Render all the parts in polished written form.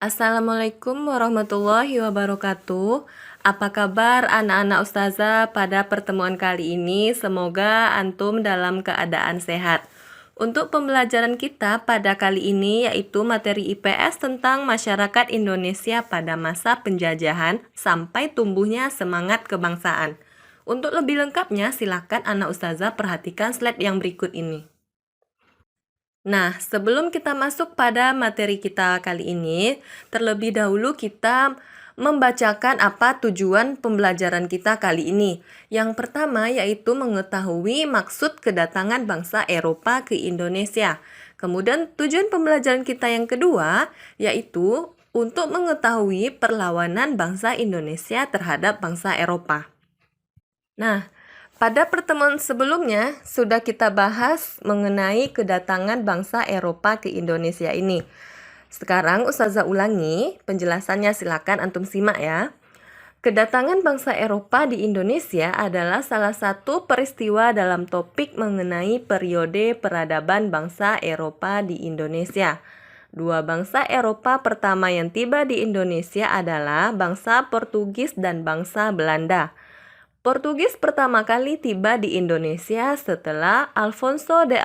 Assalamualaikum warahmatullahi wabarakatuh. Apa kabar anak-anak ustazah pada pertemuan kali ini? Semoga antum dalam keadaan sehat. Untuk pembelajaran kita pada kali ini yaitu materi IPS tentang masyarakat Indonesia pada masa penjajahan sampai tumbuhnya semangat kebangsaan. Untuk lebih lengkapnya silakan anak ustazah perhatikan slide yang berikut ini. Nah, sebelum kita masuk pada materi kita kali ini, terlebih dahulu kita membacakan apa tujuan pembelajaran kita kali ini. Yang pertama yaitu mengetahui maksud kedatangan bangsa Eropa ke Indonesia. Kemudian tujuan pembelajaran kita yang kedua yaitu untuk mengetahui perlawanan bangsa Indonesia terhadap bangsa Eropa. Nah, pada pertemuan sebelumnya sudah kita bahas mengenai kedatangan bangsa Eropa ke Indonesia ini. Sekarang Ustazah ulangi penjelasannya, silakan antum simak ya. Kedatangan bangsa Eropa di Indonesia adalah salah satu peristiwa dalam topik mengenai periode peradaban bangsa Eropa di Indonesia. Dua bangsa Eropa pertama yang tiba di Indonesia adalah bangsa Portugis dan bangsa Belanda. Portugis pertama kali tiba di Indonesia setelah Alfonso de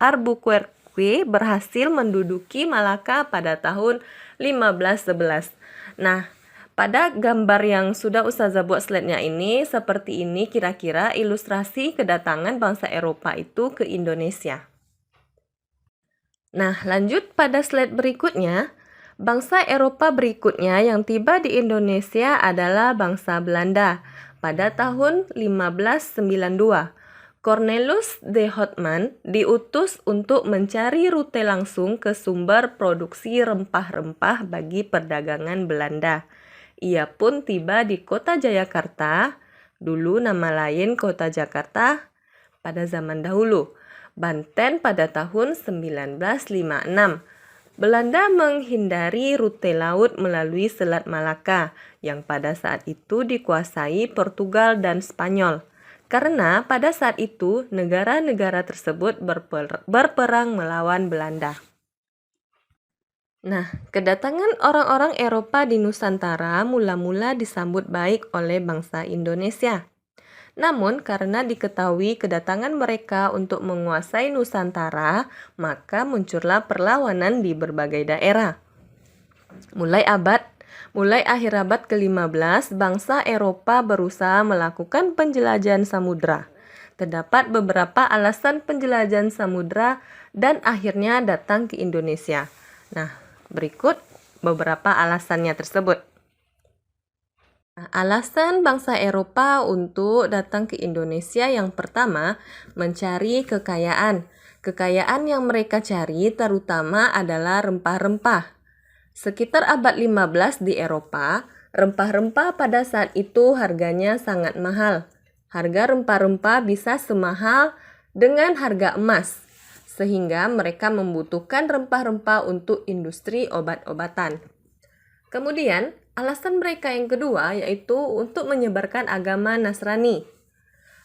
Albuquerque berhasil menduduki Malaka pada tahun 1511. Nah, pada gambar yang sudah Ustazah buat slide-nya ini, seperti ini kira-kira ilustrasi kedatangan bangsa Eropa itu ke Indonesia. Nah, lanjut pada slide berikutnya. Bangsa Eropa berikutnya yang tiba di Indonesia adalah bangsa Belanda. Pada tahun 1592, Cornelis de Houtman diutus untuk mencari rute langsung ke sumber produksi rempah-rempah bagi perdagangan Belanda. Ia pun tiba di kota Jayakarta, dulu nama lain kota Jakarta pada zaman dahulu, Banten pada tahun 1956. Belanda menghindari rute laut melalui Selat Malaka yang pada saat itu dikuasai Portugal dan Spanyol. Karena pada saat itu negara-negara tersebut berperang melawan Belanda. Nah, kedatangan orang-orang Eropa di Nusantara mula-mula disambut baik oleh bangsa Indonesia. Namun, karena diketahui kedatangan mereka untuk menguasai Nusantara, maka muncullah perlawanan di berbagai daerah. Mulai akhir abad ke-15, bangsa Eropa berusaha melakukan penjelajahan samudra. Terdapat beberapa alasan penjelajahan samudra dan akhirnya datang ke Indonesia. Nah, berikut beberapa alasannya tersebut. Alasan bangsa Eropa untuk datang ke Indonesia yang pertama, mencari kekayaan. Kekayaan yang mereka cari terutama adalah rempah-rempah. Sekitar abad 15 di Eropa, rempah-rempah pada saat itu harganya sangat mahal. Harga rempah-rempah bisa semahal dengan harga emas, sehingga mereka membutuhkan rempah-rempah untuk industri obat-obatan. Kemudian, alasan mereka yang kedua yaitu untuk menyebarkan agama Nasrani.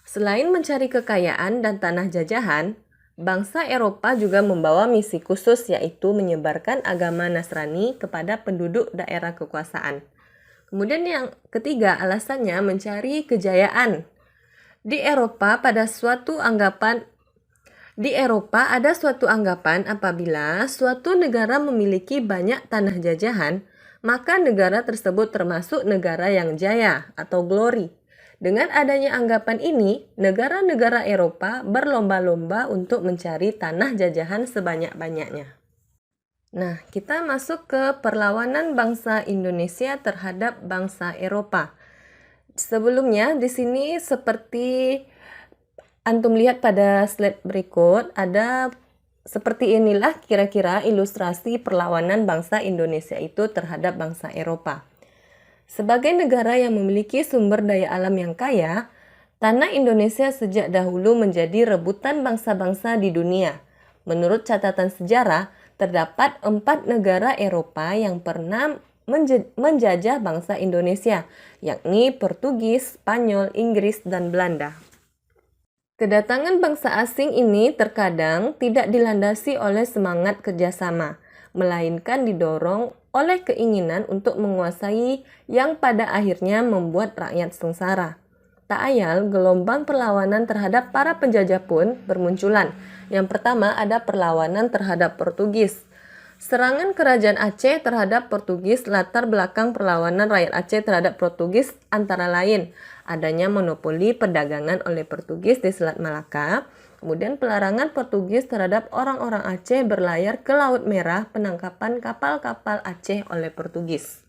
Selain mencari kekayaan dan tanah jajahan, bangsa Eropa juga membawa misi khusus yaitu menyebarkan agama Nasrani kepada penduduk daerah kekuasaan. Kemudian yang ketiga alasannya mencari kejayaan. Di Eropa ada suatu anggapan apabila suatu negara memiliki banyak tanah jajahan, maka negara tersebut termasuk negara yang jaya atau glory. Dengan adanya anggapan ini, negara-negara Eropa berlomba-lomba untuk mencari tanah jajahan sebanyak-banyaknya. Nah, kita masuk ke perlawanan bangsa Indonesia terhadap bangsa Eropa. Sebelumnya, di sini seperti antum lihat pada slide berikut, ada seperti inilah kira-kira ilustrasi perlawanan bangsa Indonesia itu terhadap bangsa Eropa. Sebagai negara yang memiliki sumber daya alam yang kaya, tanah Indonesia sejak dahulu menjadi rebutan bangsa-bangsa di dunia. Menurut catatan sejarah, terdapat 4 negara Eropa yang pernah menjajah bangsa Indonesia, yakni Portugis, Spanyol, Inggris, dan Belanda. Kedatangan bangsa asing ini terkadang tidak dilandasi oleh semangat kerjasama, melainkan didorong oleh keinginan untuk menguasai yang pada akhirnya membuat rakyat sengsara. Tak ayal, gelombang perlawanan terhadap para penjajah pun bermunculan. Yang pertama ada perlawanan terhadap Portugis. Serangan kerajaan Aceh terhadap Portugis latar belakang perlawanan rakyat Aceh terhadap Portugis antara lain adanya monopoli perdagangan oleh Portugis di Selat Malaka, kemudian pelarangan Portugis terhadap orang-orang Aceh berlayar ke Laut Merah, penangkapan kapal-kapal Aceh oleh Portugis.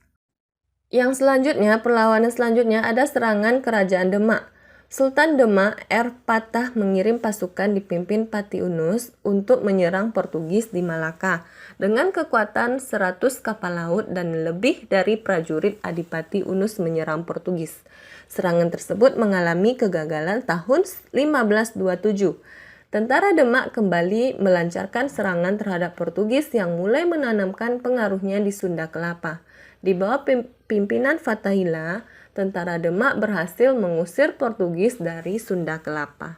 Yang selanjutnya, perlawanan selanjutnya ada serangan Kerajaan Demak. Sultan Demak R. Patah mengirim pasukan dipimpin Pati Unus untuk menyerang Portugis di Malaka dengan kekuatan 100 kapal laut dan lebih dari prajurit Adipati Unus menyerang Portugis. Serangan tersebut mengalami kegagalan tahun 1527. Tentara Demak kembali melancarkan serangan terhadap Portugis yang mulai menanamkan pengaruhnya di Sunda Kelapa. Di bawah pimpinan Fathahillah, tentara Demak berhasil mengusir Portugis dari Sunda Kelapa.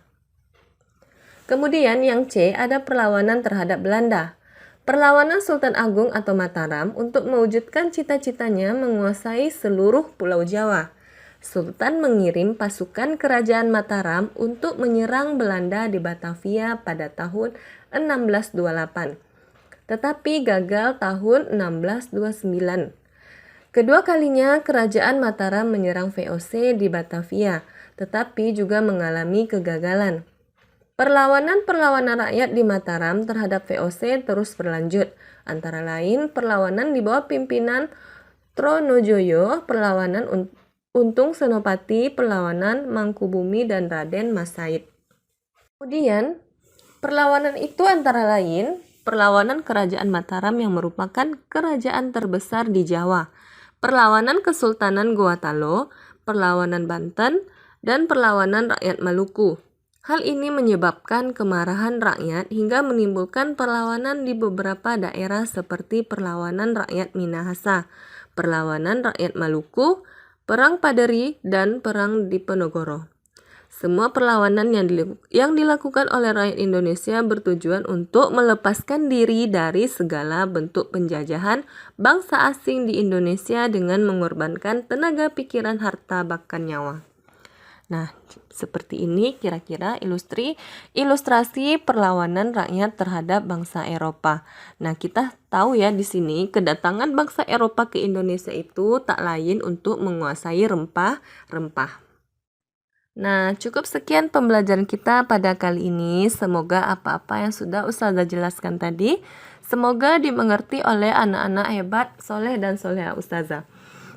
Kemudian yang C ada perlawanan terhadap Belanda. Perlawanan Sultan Agung atau Mataram untuk mewujudkan cita-citanya menguasai seluruh Pulau Jawa. Sultan mengirim pasukan kerajaan Mataram untuk menyerang Belanda di Batavia pada tahun 1628. Tetapi gagal tahun 1629. Kedua kalinya kerajaan Mataram menyerang VOC di Batavia, tetapi juga mengalami kegagalan. Perlawanan-perlawanan rakyat di Mataram terhadap VOC terus berlanjut, antara lain perlawanan di bawah pimpinan Tronojoyo, perlawanan Untung Senopati, perlawanan Mangkubumi dan Raden Mas Said. Kemudian, perlawanan itu antara lain perlawanan kerajaan Mataram yang merupakan kerajaan terbesar di Jawa, perlawanan Kesultanan Gorontalo, perlawanan Banten, dan perlawanan rakyat Maluku. Hal ini menyebabkan kemarahan rakyat hingga menimbulkan perlawanan di beberapa daerah seperti perlawanan rakyat Minahasa, perlawanan rakyat Maluku, Perang Paderi, dan Perang Diponegoro. Semua perlawanan yang dilakukan oleh rakyat Indonesia bertujuan untuk melepaskan diri dari segala bentuk penjajahan bangsa asing di Indonesia dengan mengorbankan tenaga pikiran, harta, bahkan nyawa. Nah, seperti ini kira-kira ilustrasi perlawanan rakyat terhadap bangsa Eropa. Nah, kita tahu ya di sini kedatangan bangsa Eropa ke Indonesia itu tak lain untuk menguasai rempah-rempah. Nah, cukup sekian pembelajaran kita pada kali ini. Semoga apa-apa yang sudah Ustazah jelaskan tadi, semoga dimengerti oleh anak-anak hebat, soleh dan soleha Ustazah.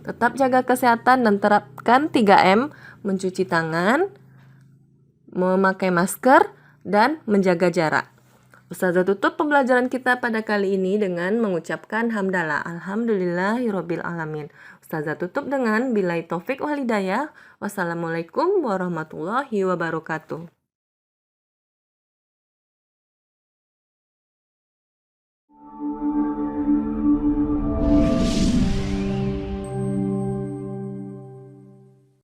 Tetap jaga kesehatan dan terapkan 3M, mencuci tangan, memakai masker, dan menjaga jarak. Ustazah tutup pembelajaran kita pada kali ini dengan mengucapkan hamdalah. Alhamdulillahirabbil alamin. Ustazah tutup dengan bilai taufik wal hidayah. Wassalamualaikum warahmatullahi wabarakatuh.